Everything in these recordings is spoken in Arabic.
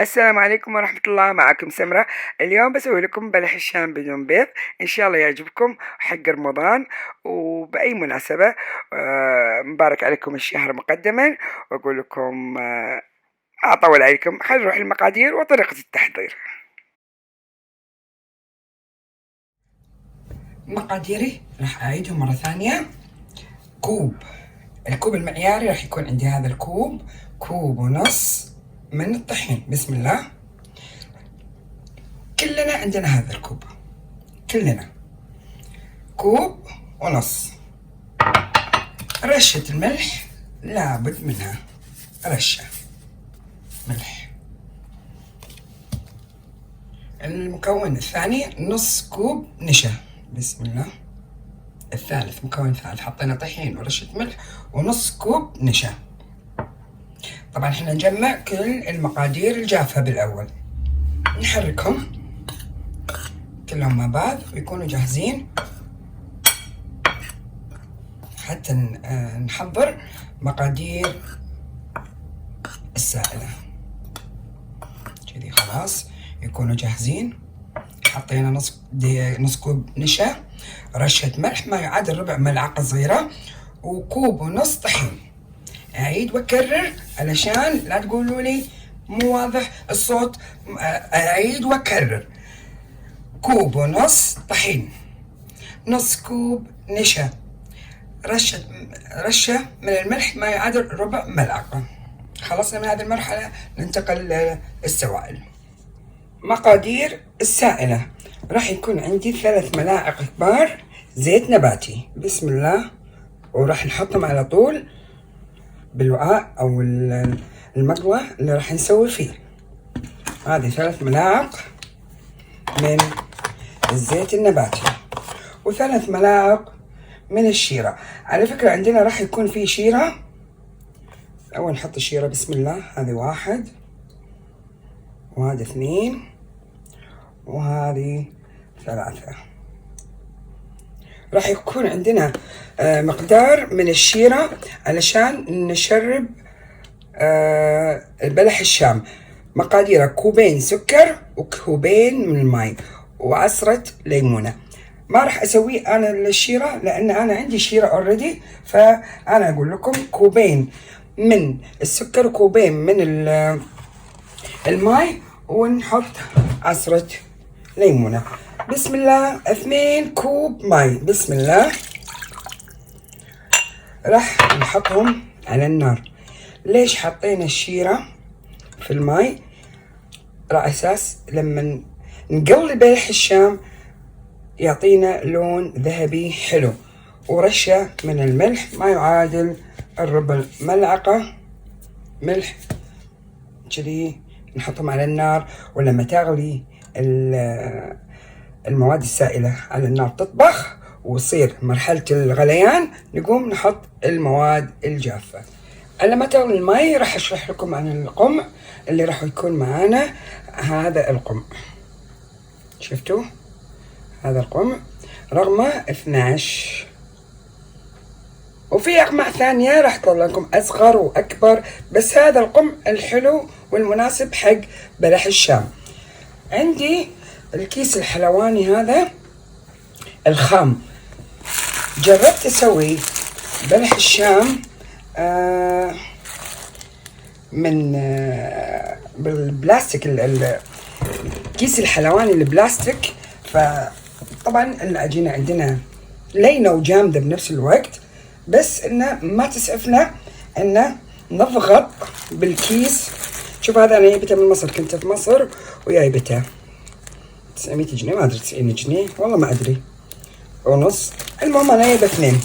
السلام عليكم ورحمة الله. معكم سمرة. اليوم بسوي لكم بلح الشام بدون بيض، إن شاء الله يعجبكم حق رمضان وبأي مناسبة. مبارك عليكم الشهر مقدما. وأقول لكم أطول عليكم، خلينا نروح المقادير وطريقة التحضير. مقاديري راح أعيدهم مرة ثانية. الكوب المعياري راح يكون عندي هذا الكوب، كوب ونص من الطحين. بسم الله. كلنا عندنا هذا الكوب، كلنا كوب ونص. رشة الملح لابد منها، رشة ملح. المكون الثاني نص كوب نشا. بسم الله. الثالث، مكون ثالث، حطينا طحين ورشة ملح ونص كوب نشا. طبعا احنا نجمع كل المقادير الجافة بالأول، نحركهم كلهم مع بعض ويكونوا جاهزين حتى نحضر مقادير السائلة. كذي خلاص يكونوا جاهزين. حطينا نص كوب نشا، رشة ملح ما يعادل ربع ملعقة صغيرة، وكوب ونص طحين. أعيد وأكرر علشان لا تقولوا لي مو واضح الصوت. أعيد وأكرر: كوب ونص طحين، نص كوب نشا، رشة من الملح ما يعادل ربع ملعقة. خلصنا من هذه المرحلة، ننتقل للسوائل. مقادير السائلة: راح يكون عندي 3 ملاعق كبار زيت نباتي. بسم الله. وراح نحطهم على طول بالوعاء أو المقلة اللي راح نسوي فيه. هذه 3 ملاعق من الزيت النباتي، و3 ملاعق من الشيرة. على فكرة عندنا راح يكون في شيرة. أول نحط الشيرة. بسم الله. هذه 1 وهذه 2 وهذه 3. راح يكون عندنا مقدار من الشيرة علشان نشرب البلح الشام. مقاديره: كوبين سكر وكوبين من الماء وعصرة ليمونة. ما راح اسوي انا الشيرة لان انا عندي شيرة اوريدي، فانا اقول لكم كوبين من السكر وكوبين من الماء ونحط عصرة ليمونة. بسم الله. 2 كوب ماء. بسم الله. راح نحطهم على النار. ليش حطينا الشيرة في الماء؟ على اساس لما نقلي بلح الشام يعطينا لون ذهبي حلو. ورشة من الملح ما يعادل الربع ملعقة ملح. كذي نحطهم على النار، ولما تغلي المواد السائلة على النار تطبخ وتصير مرحلة الغليان، نقوم نحط المواد الجافة. على ما تغلي الماء راح اشرح لكم عن القمع اللي راح يكون معانا. هذا القمع، شفتوا هذا القمع رقمه 12، وفي أقماع ثانية راح تطلع لكم أصغر وأكبر، بس هذا القمع الحلو والمناسب حق بلح الشام. عندي الكيس الحلواني هذا الخام. جربت أسوي بلح الشام من بالبلاستيك، الكيس الحلواني البلاستيك. فطبعا العجينة عندنا لينة وجامدة بنفس الوقت، بس انه ما تسعفنا انه نضغط بالكيس. شوف هذا انا جايبته من مصر، كنت في مصر وجايبته 900 جنيه، ما ادري 90 جنيه والله ما ادري ونص. المهم انا جايبه 2.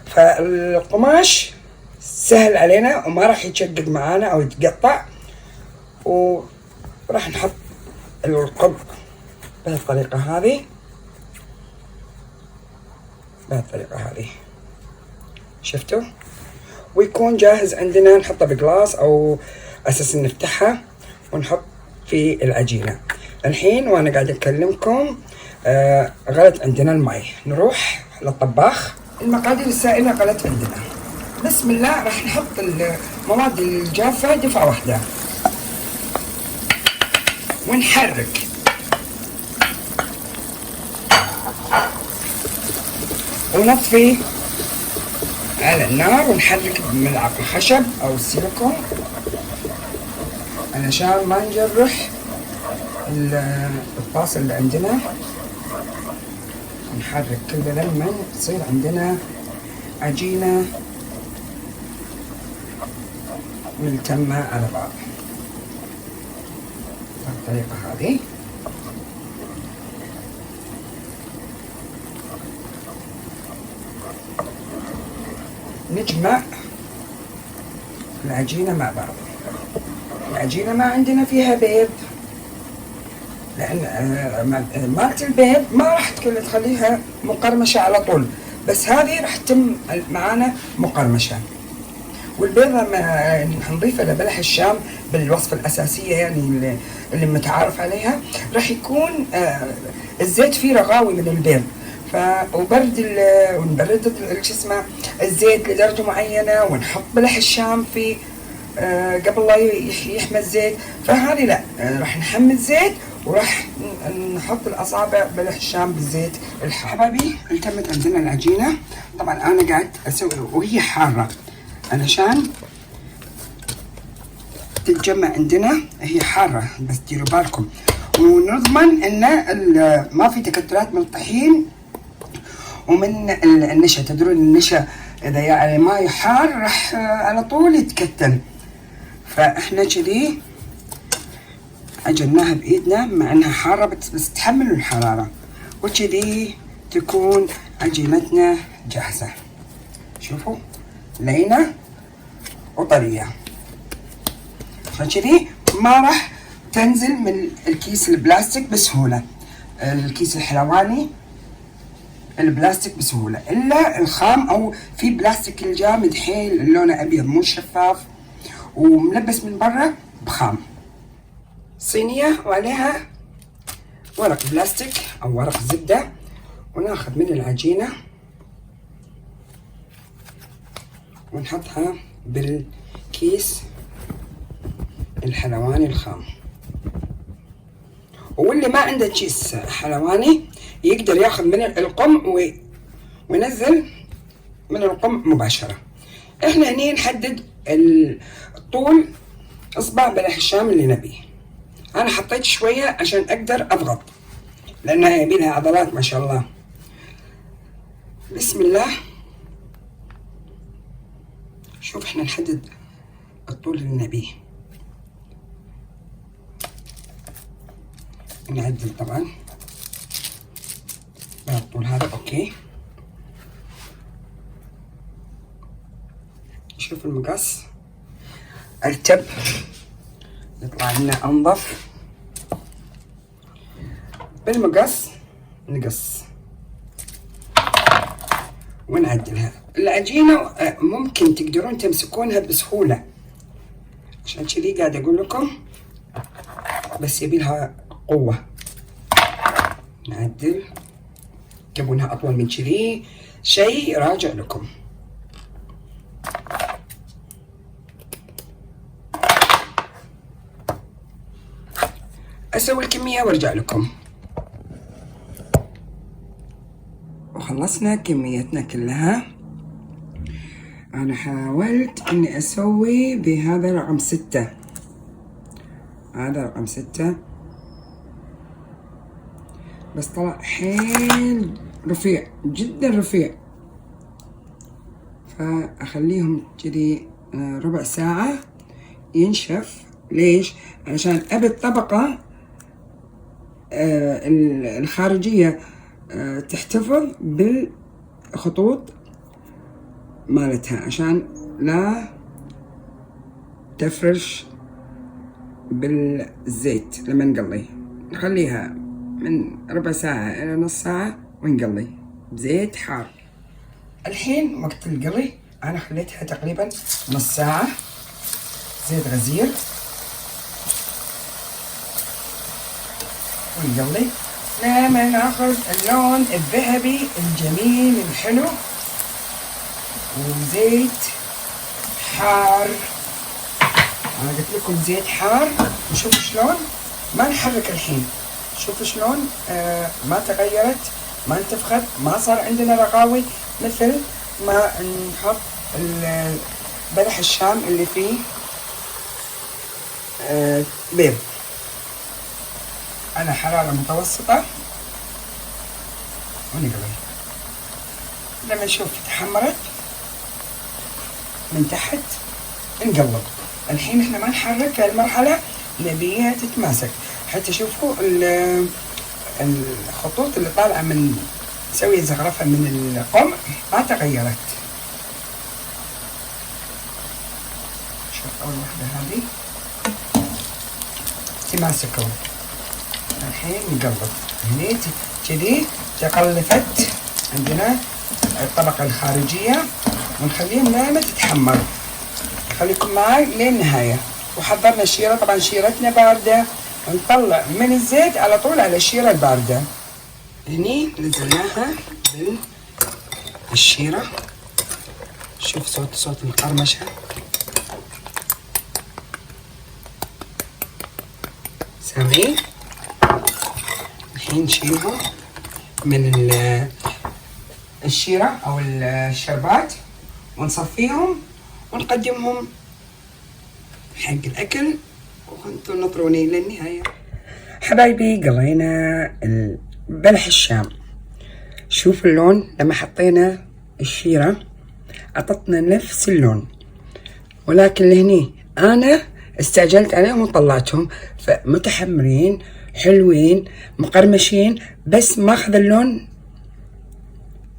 فالقماش سهل علينا وما راح يتشقق معانا او يتقطع. وراح نحط القب بهالطريقة هذه، شفتوا؟ ويكون جاهز عندنا. نحطه بقلاص او اساس نفتحها ونحط في العجينة. الحين وانا قاعد اكلمكم غلت عندنا الماء. نروح للطباخ. المقادير السائلة غلت عندنا. بسم الله. راح نحط المواد الجافة دفعة واحدة. ونحرك. ونطفي على النار ونحرك بملعقة خشب أو السيليكون علشان ما نجرح الطاسة اللي عندنا. نحرك كذا لما تصير عندنا عجينة ملتمة على بعض بالطريقة هذه. نجمع العجينة مع بعض. العجينة ما عندنا فيها بيض، لأن مالت البيض ما راح تخليها مقرمشة على طول، بس هذه راح تتم معانا مقرمشة. والبيض لما نضيفه لبلح الشام بالوصفة الأساسية يعني اللي متعارف عليها، راح يكون الزيت فيه رغاوي من البيض، ونبرد شو اسمه الزيت لدرجة معينة، ونحط بلح الشام فيه قبل لا يحمى الزيت. فهذه لا، راح نحمي الزيت وراح نحط الأصابع بلح الشام بالزيت الحار. حبايبي التمت عندنا العجينة. طبعا أنا قاعد أسوي وهي حارة علشان تتجمع عندنا، هي حارة بس ديروا بالكم، ونضمن ان ما في تكتلات من الطحين ومن النشا. تدرون النشا اذا يعني ماي حار راح على طول يتكتل، فاحنا كذي عجناها بايدنا مع انها حارة بس تحمل الحرارة، وكذي تكون عجينتنا جاهزة. شوفوا لينة وطرية، فكذي ما راح تنزل من الكيس البلاستيك بسهولة، الكيس الحلواني البلاستيك بسهولة، إلا الخام أو في بلاستيك الجامد حيل لونه أبيض مو شفاف وملبس من برا بخام. صينية وعليها ورق بلاستيك أو ورق زبدة، وناخذ من العجينة ونحطها بالكيس الحلواني الخام. واللي ما عنده كيس حلواني يقدر ياخذ من القم وينزل من القم مباشرة. احنا هني نحدد الطول اصبع بلح الشام اللي نبيه. انا حطيت شوية عشان اقدر اضغط لانها يبيلها عضلات ما شاء الله. بسم الله. شوف احنا نحدد الطول اللي نبيه، نعدل طبعا الطول هذا اوكي. شوف المقص ارتب يطلع لنا انظف. بالمقص نقص ونعدلها. العجينة ممكن تقدرون تمسكونها بسهولة، عشان كذي قاعد اقول لكم، بس يبيلها قوة. نعدل، تبونها اطول من كذي شيء راجع لكم. اسوي الكمية وارجع لكم. وخلصنا كميتنا كلها. انا حاولت اني اسوي بهذا رقم 6، هذا رقم 6 بس طلع حيل رفيع جدا رفيع، فاخليهم كذي ربع ساعة ينشف. ليش؟ عشان ابي الطبقة الخارجية تحتفظ بالخطوط مالتها عشان لا تفرش بالزيت. لما نقلي نخليها من ربع ساعة إلى نص ساعة ونقلي بزيت حار. الحين وقت القلي أنا خليتها تقريبا نص ساعة زيت غزير ونقلي لما ناخذ اللون الذهبي الجميل الحلو وزيت حار. أنا قلت لكم زيت حار، وشوفوا شلون ما نحرك الحين. شوفوا شلون ما تغيرت، ما انتفخت، ما صار عندنا رغاوي مثل ما نحط بلح الشام اللي فيه بيض. على حرارة متوسطة ونقلب. لما نشوف تحمرت من تحت نقلب. الحين احنا ما نحرك المرحلة، نبيها تتماسك. حتى شوفوا الخطوط اللي طالعة من نسوي زخرفة من القمع ما تغيرت. شوف أول واحدة هذه تماسكوا. الحين نقلب هني كذي تقلفت عندنا الطبقة الخارجية، ونخليها دائما تتحمر. خليكم معي لين النهاية. وحضرنا الشيرة، طبعا شيرتنا باردة، نطلع من الزيت على طول على الشيرة الباردة. هني نزلناها بالشيرة. شوف صوت القرمشة. سامعين؟ الحين نشيلهم من الشيرة أو الشربات ونصفيهم ونقدمهم حق الأكل، وانتوا نطروني للنهاية. حبايبي قلينا بلح الشام. شوف اللون لما حطينا الشيرة عطتنا نفس اللون، ولكن لهني أنا استعجلت عليهم وطلعتهم، فمتحمرين حلوين مقرمشين، بس ماخذ اللون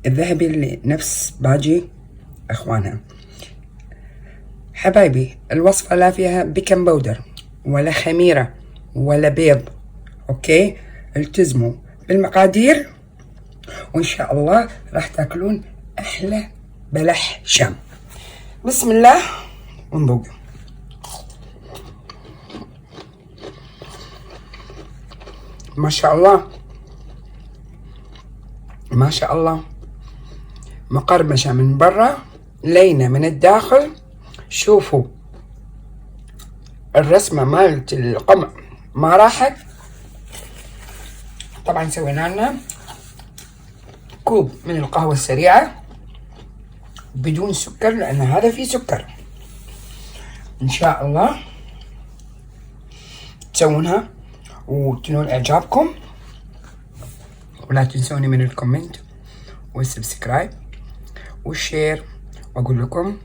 الذهبي اللي نفس باجي اخوانها. حبايبي الوصفة لا فيها بيكنج باودر ولا خميرة ولا بيض، اوكي؟ التزموا بالمقادير وان شاء الله راح تاكلون احلى بلح شام. بسم الله ونذوق. ما شاء الله ما شاء الله، مقرمشة من برا لينة من الداخل. شوفوا الرسمة مالت القمع ما راحت. طبعا سوينا لنا كوب من القهوة السريعة بدون سكر، لأن هذا فيه سكر. إن شاء الله تسوونها وتنول إعجابكم، ولا تنسوني من الكومنت والسبسكرايب والشير. وأقول لكم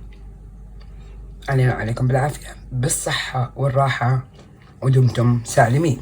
علينا عليكم بالعافية بالصحة والراحة، ودمتم سالمين.